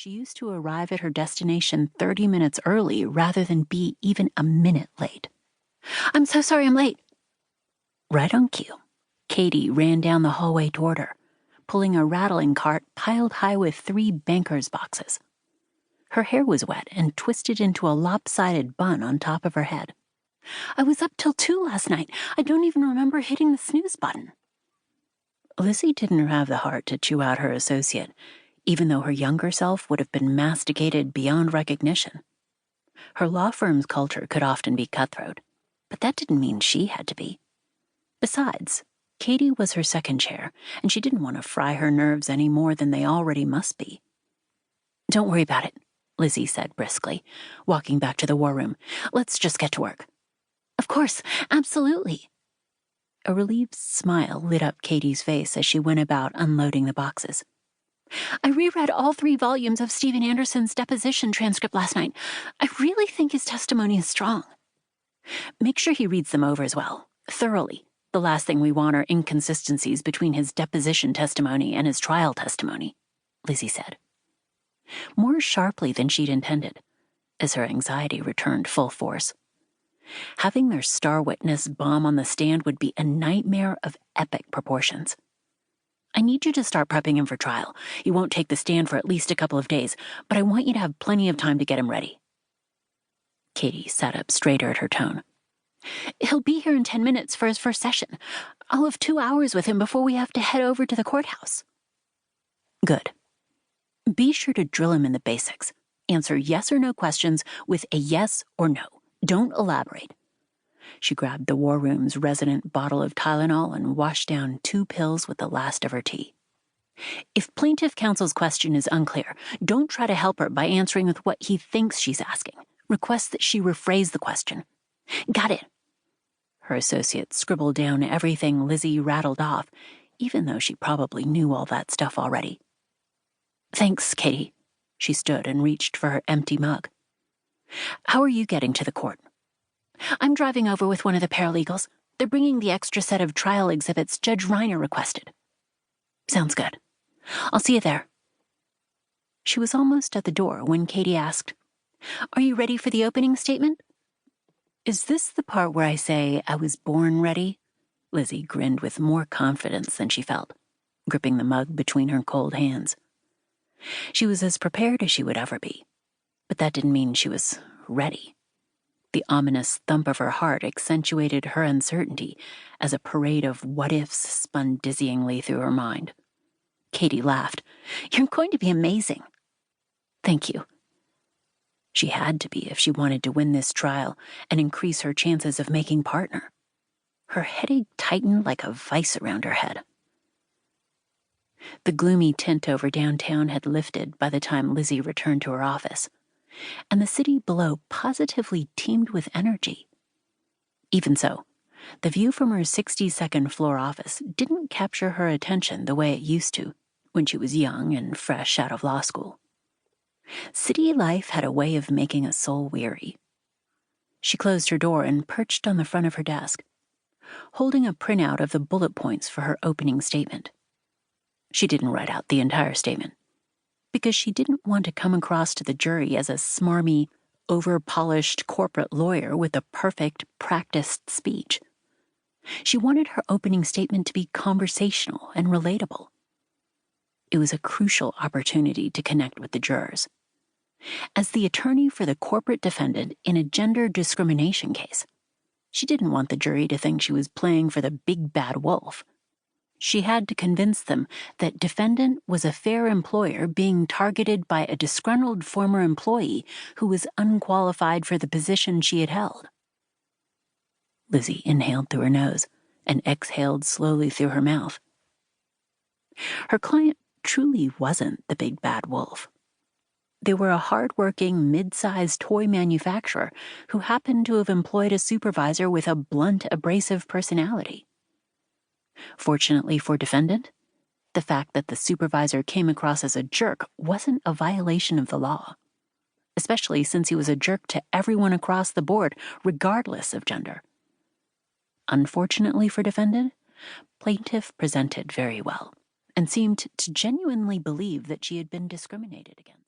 She used to arrive at her destination 30 minutes early rather than be even a minute late. "I'm so sorry I'm late." Right on cue, Katie ran down the hallway toward her, pulling a rattling cart piled high with 3 banker's boxes. Her hair was wet and twisted into a lopsided bun on top of her head. "I was up till 2 last night. I don't even remember hitting the snooze button." Lizzy didn't have the heart to chew out her associate, even though her younger self would have been masticated beyond recognition. Her law firm's culture could often be cutthroat, but that didn't mean she had to be. Besides, Katie was her second chair, and she didn't want to fry her nerves any more than they already must be. "Don't worry about it," Lizzy said briskly, walking back to the war room. "Let's just get to work." "Of course, absolutely." A relieved smile lit up Katie's face as she went about unloading the boxes. "I reread all 3 volumes of Stephen Anderson's deposition transcript last night. I really think his testimony is strong." "Make sure he reads them over as well, thoroughly. The last thing we want are inconsistencies between his deposition testimony and his trial testimony," Lizzy said, more sharply than she'd intended, as her anxiety returned full force. Having their star witness bomb on the stand would be a nightmare of epic proportions. "I need you to start prepping him for trial. He won't take the stand for at least a couple of days, but I want you to have plenty of time to get him ready." Katie sat up straighter at her tone. "He'll be here in 10 minutes for his first session. I'll have 2 hours with him before we have to head over to the courthouse." "Good. Be sure to drill him in the basics. Answer yes or no questions with a yes or no. Don't elaborate." She grabbed the war room's resident bottle of Tylenol and washed down 2 pills with the last of her tea. "If plaintiff counsel's question is unclear, don't try to help her by answering with what he thinks she's asking. Request that she rephrase the question." "Got it." Her associate scribbled down everything Lizzy rattled off, even though she probably knew all that stuff already. "Thanks, Katie." She stood and reached for her empty mug. "How are you getting to the court?" "I'm driving over with one of the paralegals. They're bringing the extra set of trial exhibits Judge Reiner requested." "Sounds good. I'll see you there." She was almost at the door when Katie asked, "Are you ready for the opening statement?" "Is this the part where I say I was born ready?" Lizzy grinned with more confidence than she felt, gripping the mug between her cold hands. She was as prepared as she would ever be, but that didn't mean she was ready. The ominous thump of her heart accentuated her uncertainty as a parade of what-ifs spun dizzyingly through her mind. Katie laughed. "You're going to be amazing." "Thank you." She had to be if she wanted to win this trial and increase her chances of making partner. Her headache tightened like a vice around her head. The gloomy tint over downtown had lifted by the time Lizzy returned to her office, and the city below positively teemed with energy. Even so, the view from her 62nd floor office didn't capture her attention the way it used to when she was young and fresh out of law school. City life had a way of making a soul weary. She closed her door and perched on the front of her desk, holding a printout of the bullet points for her opening statement. She didn't write out the entire statement, because she didn't want to come across to the jury as a smarmy, over-polished corporate lawyer with a perfect, practiced speech. She wanted her opening statement to be conversational and relatable. It was a crucial opportunity to connect with the jurors. As the attorney for the corporate defendant in a gender discrimination case, she didn't want the jury to think she was playing for the big bad wolf. She had to convince them that defendant was a fair employer being targeted by a disgruntled former employee who was unqualified for the position she had held. Lizzy inhaled through her nose and exhaled slowly through her mouth. Her client truly wasn't the big bad wolf. They were a hard-working, mid-sized toy manufacturer who happened to have employed a supervisor with a blunt, abrasive personality. Fortunately for defendant, the fact that the supervisor came across as a jerk wasn't a violation of the law, especially since he was a jerk to everyone across the board, regardless of gender. Unfortunately for defendant, plaintiff presented very well and seemed to genuinely believe that she had been discriminated against.